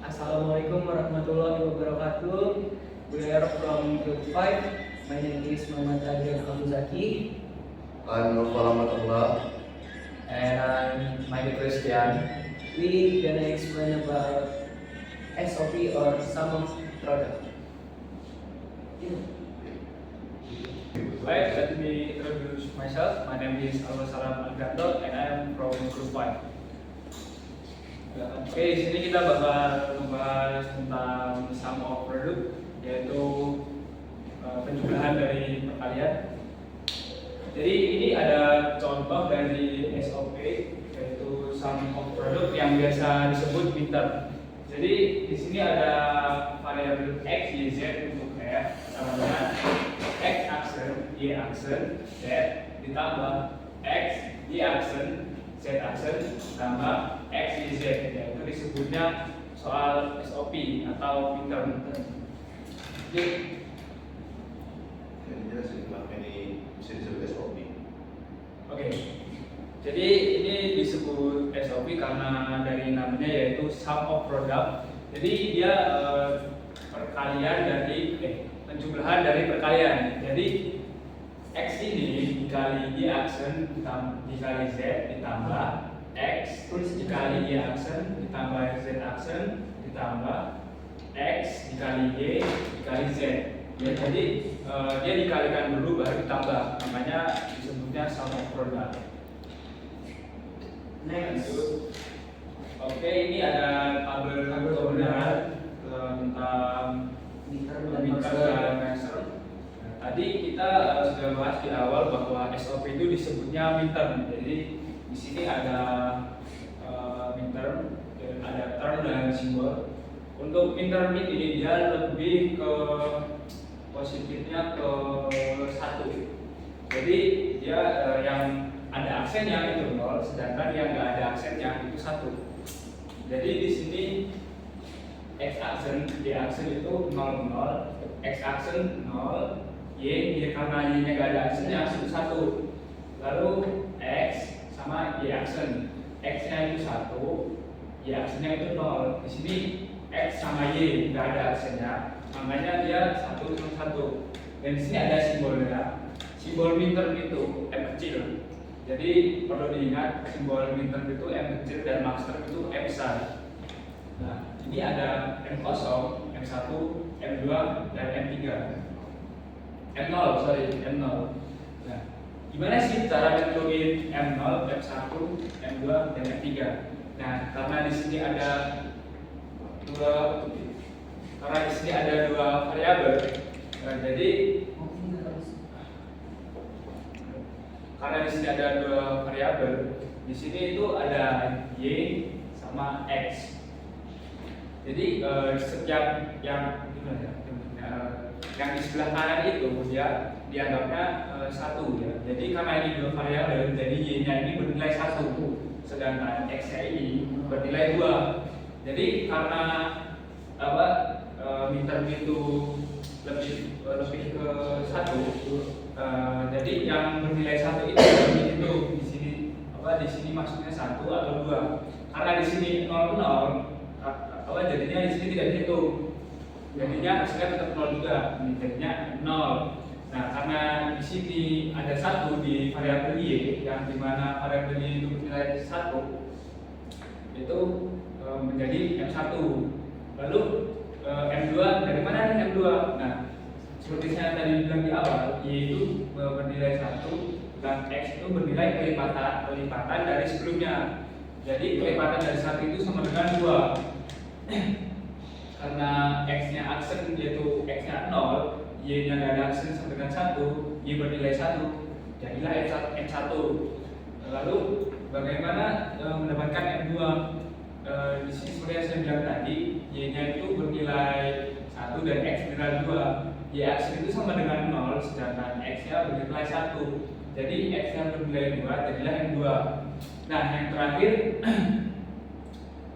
Assalamualaikum warahmatullahi wabarakatuh. We are from Group 5. My name is Muhammad Adrian Abduzaki. I'm Nurfal Ahmadullah. And I'm Michael Christian. We gonna explain about SOP or sum of product. Right, let me introduce myself. My name is Alwa Salam Al-Gandol and I am from Group 5. Oke, di sini kita bakal membahas tentang sum of product, yaitu penjumlahan dari perkalian. Jadi ini ada contoh dari SOP, yaitu sum of product yang biasa disebut midterm. Jadi di sini ada variabel x, y, z untuk f, sama dengan x aksen, y aksen, z ditambah x, y aksen, z aksen tambah x, y, z, yaitu disebutnya soal SOP atau midterm. Jadi Ini jelasin kenapa ini bisa disebut SOP. Oke, jadi ini disebut SOP karena dari namanya yaitu sum of product. Jadi dia perkalian dari penjumlahan dari perkalian. Jadi x ini dikali y aksen dikali z ditambah x dikali y aksen ditambah z aksen ditambah x dikali y dikali z. Ya, jadi dia dikalikan dulu baru ditambah, makanya disebutnya sum of product. Next. Oke, ini ada tabel kebenaran tentang midterm dan master. Tadi kita sudah bahas di awal bahwa SOP itu disebutnya midterm. Jadi di sini ada midterm, ada term dan simbol. Untuk midterm ini dia lebih ke positifnya ke satu. Jadi dia yang ada aksennya itu 0, sedangkan yang nggak ada aksennya itu 1. Jadi di sini x aksen, y aksen itu 0, 0, x aksen 0, y karena y nya nggak ada aksennya itu 1. Lalu x sama y aksen, x nya itu 1, y aksennya itu 0. Di sini x sama y nggak ada aksennya, makanya dia 1 sama 1. Dan di sini ada simbolnya. Simbol midterm itu M kecil. Jadi perlu diingat simbol midterm itu M kecil dan master itu M besar. Nah, ini ada M0, M1, M2 dan M3. M0, M0. Nah, gimana sih cara nentuin M0, M1, M2 dan M3? Nah, karena di sini ada dua variabel. Jadi karena di sini ada dua variabel, di sini itu ada y sama x. Jadi setiap yang yang di sebelah kanan itu dia dianggapnya 1 ya. Jadi karena ini dua variabel, jadi y-nya ini bernilai 1, sedangkan x-nya ini bernilai 2. Jadi karena midterm itu lebih ke 1, jadi yang bernilai 1 itu di sini di sini maksudnya 1 atau 2. Karena di sini 0, 0, jadinya di sini tidak dihitung. Jadinya hasilnya tetap 0 juga, jadinya 0. Nah, karena di sini ada 1 di variabel y, yang dimana variabel y itu bernilai 1, itu menjadi M1. Lalu M2, dari mana nih M2? Nah, seperti saya tadi bilang di awal, y itu bernilai 1 dan x itu bernilai kelipatan dari sebelumnya. Jadi kelipatan dari 1 itu sama dengan 2. Karena x-nya aksen yaitu x-nya 0, y-nya nggak ada aksen sama dengan 1, y bernilai 1, jadilah M1. Lalu bagaimana mendapatkan M2? Di sini seperti yang saya bilang tadi, y-nya itu bernilai 1 dan x bernilai 2. Y aksen itu sama dengan 0, sedangkan x-nya bernilai 1. Jadi x-nya bernilai 2, jadilah M2. Nah, yang terakhir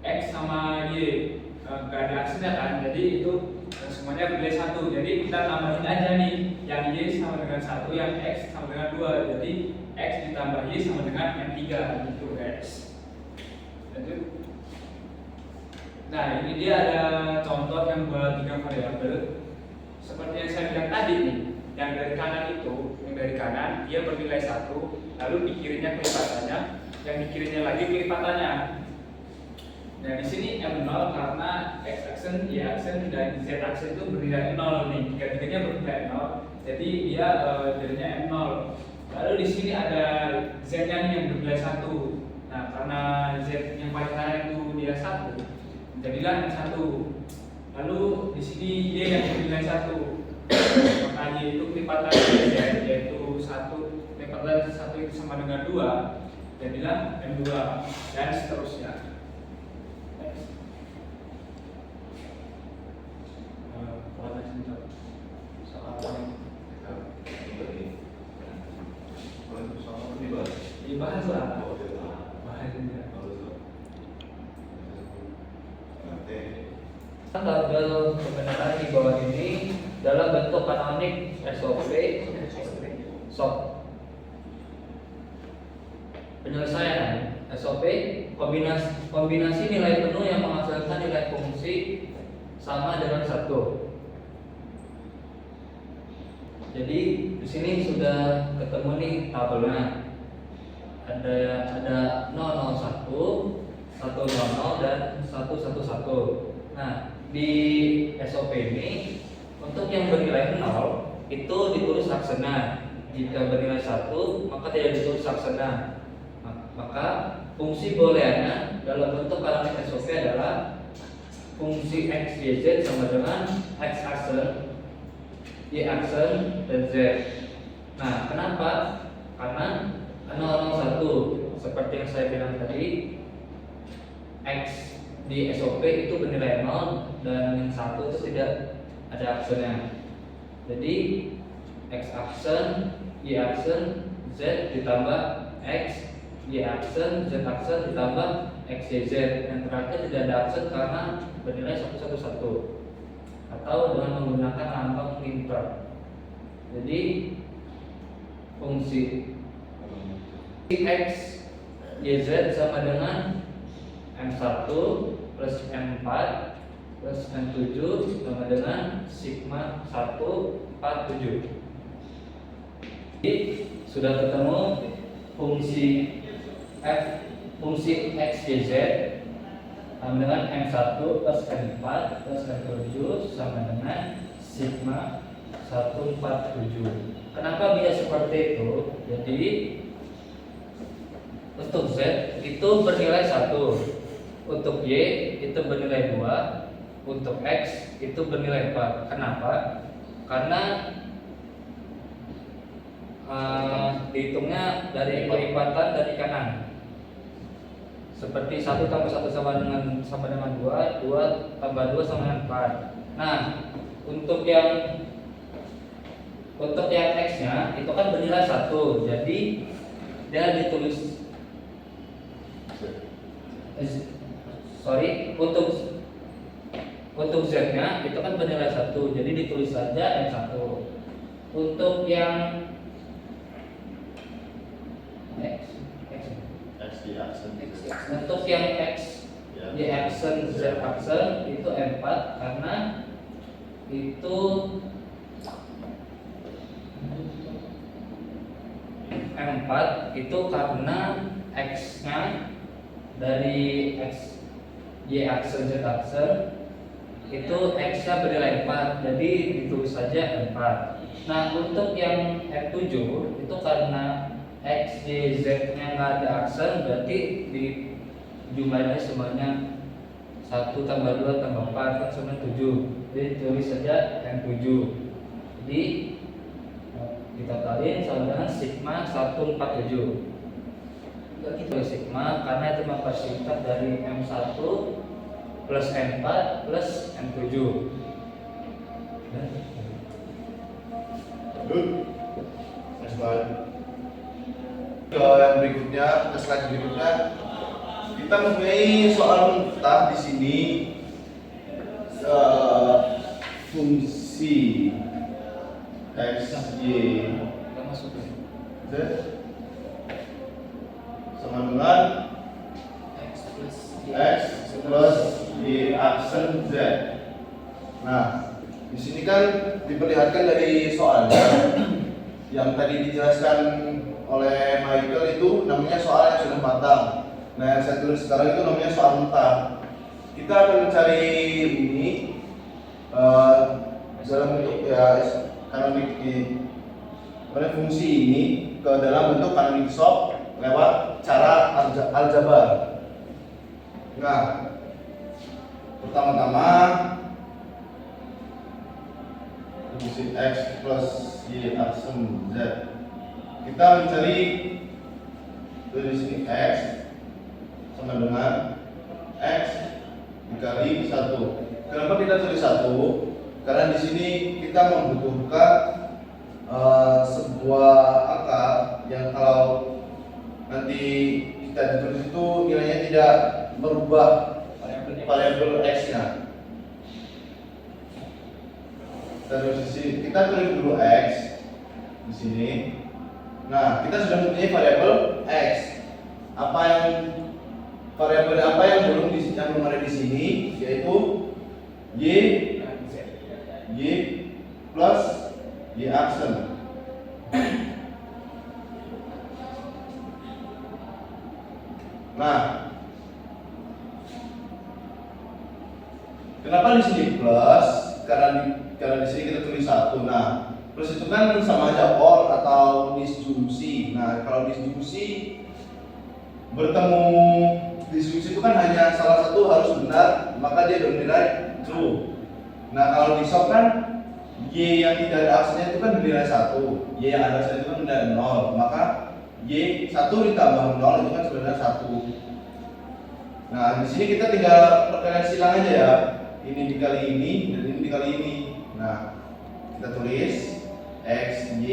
x sama y nggak ada aksennya kan, jadi itu semuanya bernilai 1. Jadi kita tambahin aja nih, yang y sama dengan 1, yang x sama dengan 2. Jadi x ditambah y sama dengan M3 gitu guys. Lanjut. Nah, ini dia ada contoh yang buat 3 variabel. Seperti yang saya bilang tadi nih, yang dari kanan itu, yang dari kanan dia bernilai 1, lalu di kirinya kelipatannya, yang di kirinya lagi kelipatannya. Nah, di sini M0 karena X aksen, Y aksen, dan Z aksen itu bernilai 0 nih, tiga-tiganya bernilai 0. Jadi dia jadinya M0. Lalu di sini ada Z-nya nih yang bernilai 1. Nah, karena Z yang paling kanan itu dia 1, jadilah M1. Lalu di sini Y yang bernilai 1. Maka Y itu kelipatan Z, yaitu 1 kelipatan 1 itu sama dengan 2, jadilah M2 dan seterusnya. Dibahas lah. Bahas juga. Tabel kebenaran di bawah ini dalam bentuk kanonik SOP SOP. Penyelesaian SOP kombinasi nilai penuh yang menghasilkan nilai fungsi sama dengan 1. Jadi di sini sudah ketemu nih tabelnya. Ada 001, 100 dan 111. Nah, di SOP ini untuk yang bernilai 0 itu ditulis aksena. Jika bernilai 1 maka tidak ditulis aksena. Maka fungsi booleannya dalam bentuk kanonik SOP adalah fungsi X, Y, Z sama dengan X aksen, Y aksen, dan Z. Nah, kenapa? Karena 001 seperti yang saya bilang tadi, X di SOP itu bernilai 0 dan yang 1 itu tidak ada aksennya. Jadi X aksen, Y aksen, Z ditambah X, Y aksen, Z aksen ditambah X, Y, Z. Yang terakhir tidak ada aksen karena bernilai 111 atau dengan menggunakan lambang linter. Jadi fungsi X, Y, Z sama dengan M1 plus M4 plus M7 sama dengan sigma 147. Jadi sudah ketemu fungsi fungsi X, Y, Z sama dengan M1 plus M4 plus M7 sama dengan sigma 147. Kenapa bisa seperti itu? Jadi untuk Z itu bernilai 1, untuk Y itu bernilai 2, untuk X itu bernilai 4. Kenapa? Karena dihitungnya dari kelipatan dari kanan. Seperti 1 tambah 1 sama dengan 2, 2 tambah 2 sama dengan 4. Nah, untuk yang X-nya itu kan bernilai 1. Jadi dia ditulis untuk Z-nya itu kan bernilai 1, jadi ditulis saja M1. Untuk yang untuk yang X, Y aksen, Z aksen itu M4 karena itu M4 itu karena X-nya dari X, Y aksen, Z aksen itu X-nya bernilai 4, jadi ditulis saja 4. Nah, untuk yang F7 itu karena X, Y, Z-nya nggak ada aksen, berarti di jumlahnya semuanya 1 tambah 2 tambah 4 kan sama 7. Jadi tulis saja M7. Jadi kita kaliin sama dengan sigma 147. Kita tulis sigma karena itu mempersingkat dari M1 plus M4 plus M7. Next slide. Yang berikutnya, ke slide berikutnya, kita mempunyai soal mentah di sini. Fungsi X, Y, Z sama dengan X plus Y aksen Z. Nah, di sini kan diperlihatkan dari soalnya yang tadi dijelaskan oleh Michael itu namanya soal yang sudah matang. Nah, yang saya tulis sekarang itu namanya soal mentah. Kita akan mencari ini dalam bentuk ya kanonik fungsi ini ke dalam bentuk kanonik sop lewat cara aljabar. Nah, pertama-tama fungsi x plus y aksen z. Kita mencari dari sini x sama dengan x dikali 1. Kenapa kita tulis 1? Karena di sini kita membutuhkan sebuah angka yang kalau nanti kita ditulis itu nilainya tidak merubah variabel x-nya. Kita tulis dulu x di sini. Nah, kita sudah mempunyai variabel x. Variabel apa yang belum ada di sini, yaitu y plus y aksen. Nah, kenapa di sini plus? Karena di sini kita tulis 1. Nah, plus itu kan sama aja or atau disjungsi. Nah, kalau disjungsi bertemu disjungsi itu kan hanya salah satu harus benar, maka dia bernilai true. Nah, kalau di sop kan y yang tidak ada aksennya itu kan bernilai 1, y yang ada aksennya itu kan bernilai 0, maka y 1 ditambah 0 itu kan sebenarnya 1. Nah, di sini kita tinggal perkalian silang aja ya. Ini dikali ini dan ini dikali ini. Nah, kita tulis xy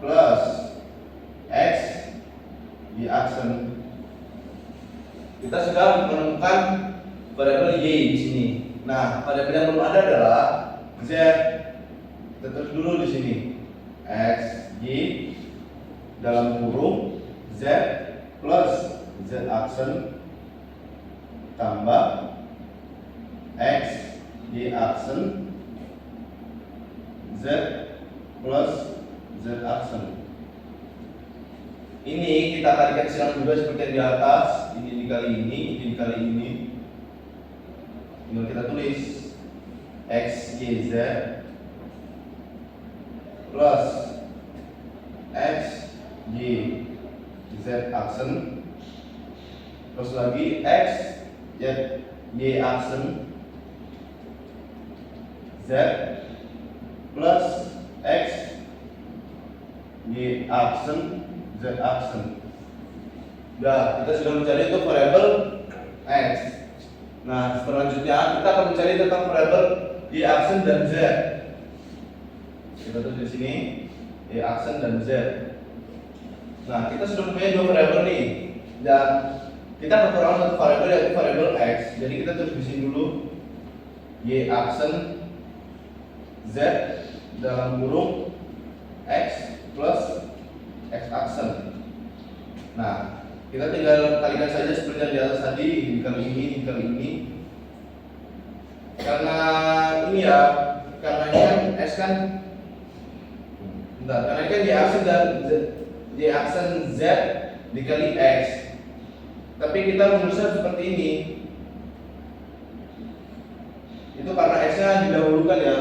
plus x y aksen. Kita sudah menemukan variabel y di sini. Nah, variabel yang belum ada adalah z. Kita tulis dulu di sini xy dalam kurung z plus z aksen tambah x y aksen z plus z aksen. Ini kita kalikan silang juga seperti yang di atas. Ini dikali ini dikali ini. Tinggal kita tulis x y z plus x y z aksen plus lagi x y aksen z plus x y aksen z aksen. Nah, kita sudah mencari itu variabel x. Nah, selanjutnya kita akan mencari tentang variabel y aksen dan z. Kita tulis di sini y aksen dan z. Nah, kita sudah punya dua variabel nih, dan kita kekurangan satu variabel yaitu variabel x. Jadi kita tulis di sini dulu y aksen z dalam kurung x plus x aksen. Nah, kita tinggal kalikan saja seperti yang di atas tadi, dikali ini. Karena ini ya, karena ini kan x kan, karena ini kan y aksen dan y aksen z dikali x. Tapi kita menulisnya seperti ini. Itu karena x-nya didahulukan ya.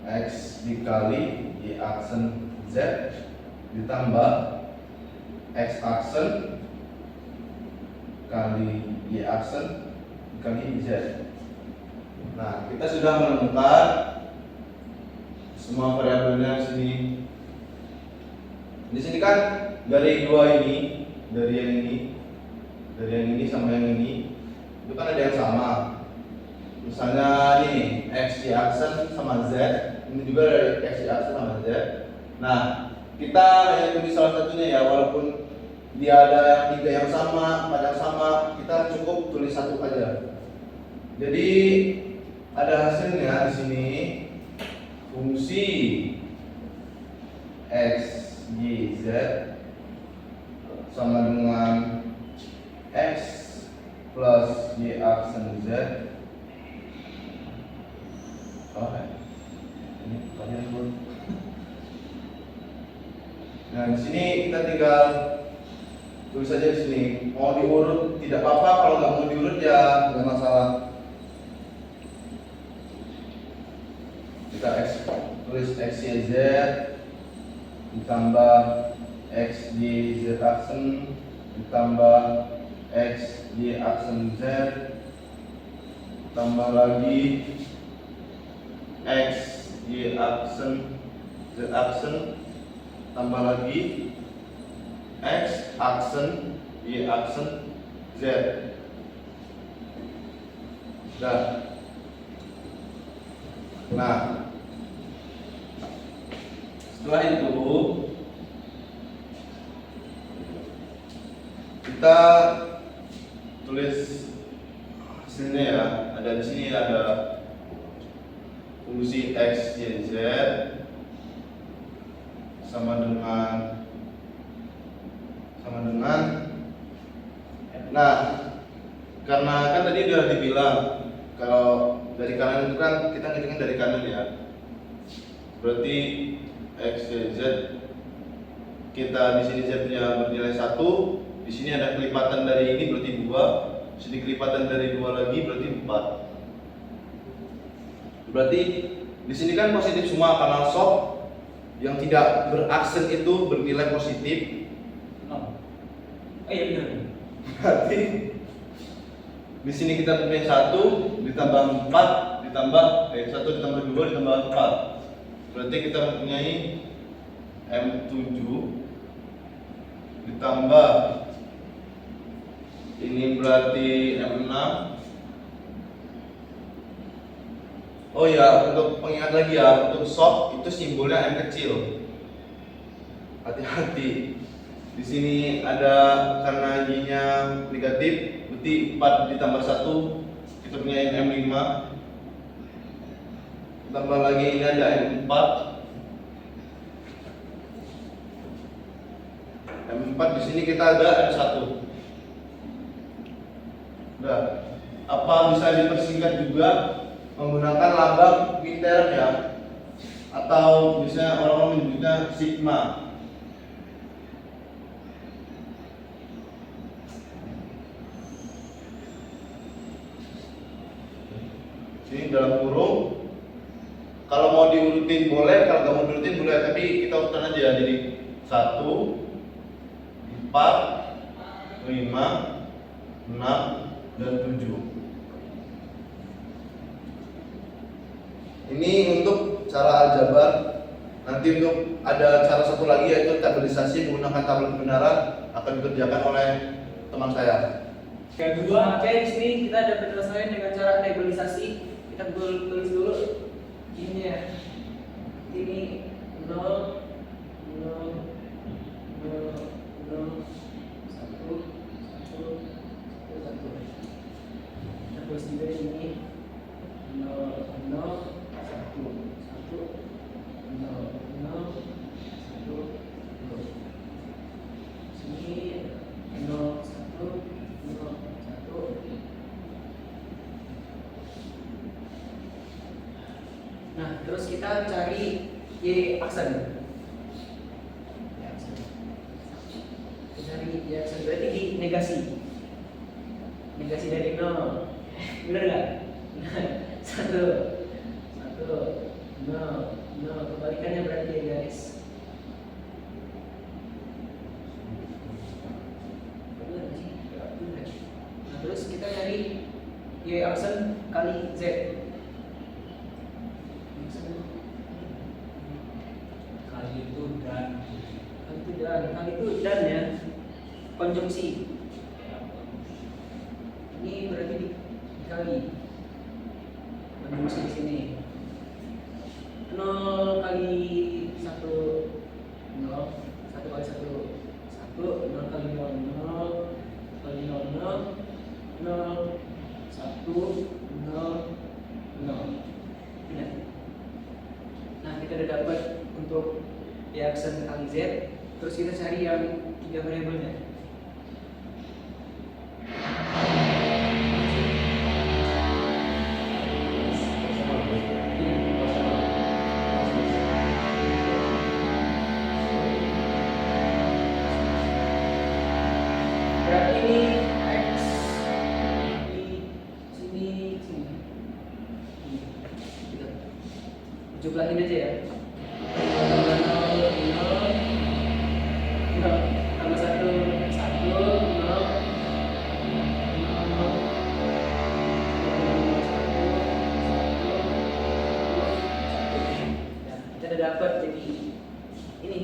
X dikali y aksen z ditambah x aksen kali y aksen dikali z. Nah, kita sudah menemukan semua variabelnya di sini. Di sini kan dari dua ini, dari yang ini sama yang ini, itu kan ada yang sama. Misalnya ini x y aksen sama z, ini juga dari x y aksen sama z. Nah, kita hanya tulis salah satunya ya, walaupun dia ada 3 yang sama, 4 yang sama, kita cukup tulis 1 aja. Jadi ada hasilnya di sini fungsi x, y, z sama dengan x plus y aksen z. Ini kalian pun. Nah, di sini kita tinggal tulis saja di sini. Mau diurut tidak apa-apa, kalau nggak mau diurut ya nggak masalah. Kita tulis x, y, z ditambah x, y, z aksen ditambah x, y aksen z tambah lagi x, y aksen z aksen tambah lagi x aksen y aksen z. Nah, setelah itu kita tulis hasilnya ya. Ada di sini ada fungsi x, y, z sama dengan nah, karena kan tadi udah dibilang kalau dari kanan itu kan kita ngitungin dari kanan ya. Berarti x, y, z kita di sini z-nya bernilai 1, di sini ada kelipatan dari ini berarti 2, di sini kelipatan dari 2 lagi berarti 4. Berarti di sini kan positif semua karena shock yang tidak beraksen itu bernilai positif. Iya benar. Berarti di sini kita punya 1 ditambah 4 ditambah 1 ditambah 2 ditambah 4. Berarti kita mempunyai M7 ditambah ini berarti M6. Oh ya, untuk pengingat lagi ya, untuk shock itu simbolnya M kecil. Hati-hati. Di sini ada karena Y-nya negatif, berarti 4 ditambah 1 kita punya M5. Tambah lagi ini ada M4. M4 di sini kita ada M1. Udah. Apa bisa dipersingkat juga menggunakan lambang Witern ya? Atau bisa orang-orang menyebutnya sigma. Ini dalam kurung. Kalau mau diurutin boleh, kalau nggak mau diurutin boleh, tapi kita urutan aja ya. Jadi 1, 4, 5, 6, dan 7. Ini untuk cara aljabar. Nanti untuk ada cara satu lagi yaitu tabelisasi menggunakan tabel kebenaran akan dikerjakan oleh teman saya. Yang kedua, Oke, di sini kita ada penyelesaian dengan cara tabelisasi. Kita tulis dulu ini ya. Ini 0 0 0 0 1 1 1. Kita tulis juga di sini 0 0 1 1 0 0 1 1. Sini 0 1 0 1. Nah, terus kita cari Y aksen. Kita cari Y aksen berarti di negasi. Negasi dari 0. Benar nggak? 1 1 0 0. Kebalikannya berarti ya guys. Benar sih? Benar. Nah, terus kita cari Y aksen kali Z. Kali itu dan ya konjungsi. Ini berarti dikali konjungsi di sini 0 kali 1 0 1 kali 1 1 0 kali 0 0 kali 0 0 0 1 0 di aksen kali Z, terus kita cari yang 3 variabelnya. Berarti ini X di sini. Gitu. Jumlahin aja ya. Tambah 0, 0, tambah 1, 1, 0, 0, nah, kita udah dapat jadi ini.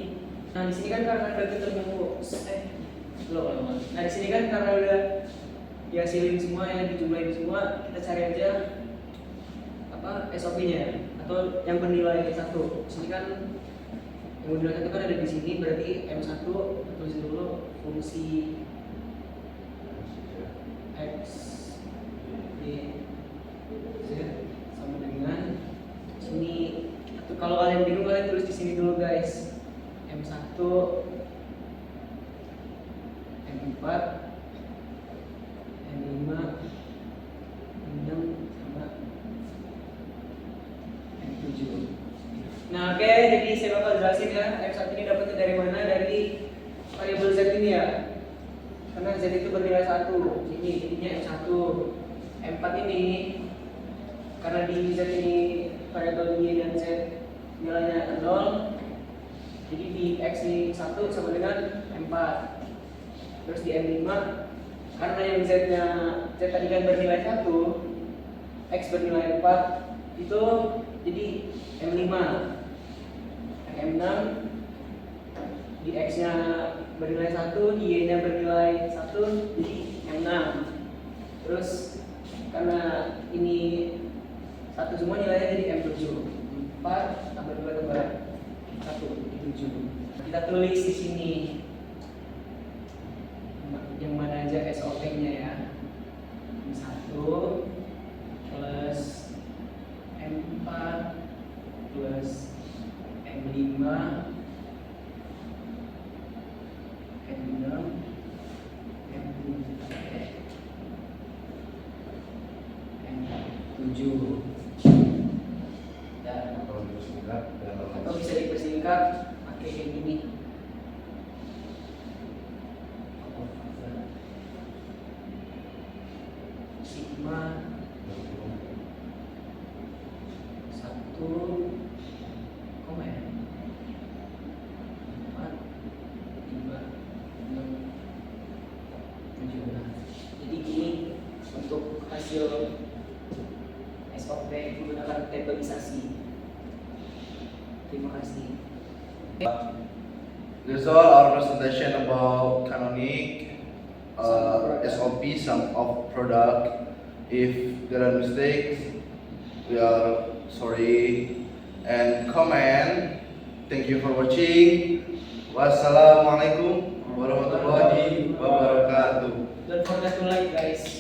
Nah di sini kan karena udah ketemu nah di sini kan karena udah dihasilin semua, yang dijumlahin semua, kita cari aja apa SOP-nya atau yang bernilai 1. Di sini kan yang bernilai 1 kan ada di sini, berarti M1 tulis dulu fungsi X Y Z sama dengan sini. Atau kalau kalian bingung kalian tulis di sini dulu guys. M1 M4 M5 M6 sama M7. Nah oke, jadi saya bakal jelasin ya M1 ini dapatnya dari mana, dari variabel Z ini ya, karena Z itu bernilai 1 ini, jadinya M1. M4 ini karena di Z ini variabel Y dan Z nilainya 0, jadi di X ini 1 sama dengan M4. Terus di M5 karena yang Z-nya Z tadi kan bernilai 1, X bernilai 4, itu jadi M5. Yang M6 di X-nya bernilai 1, di Y-nya bernilai 1, jadi M6. Terus karena ini 1 semua nilainya jadi M7. 4 tambah 2 tambah 1 jadi 7. Kita tulis di sini yang mana aja SOP-nya ya. 1 plus M4 plus M5 M6 M7 dan atau bisa dipersingkat pakai yang ini. Sigma 1 koma ya 4 5 6 7. Jadi ini untuk hasil SOP menggunakan tabelisasi. Terima kasih. That's all our presentation about canonic, SOP, sum of product. If there are mistakes, we are sorry. And comment. Thank you for watching. Wassalamualaikum warahmatullahi wabarakatuh. Don't forget to like guys.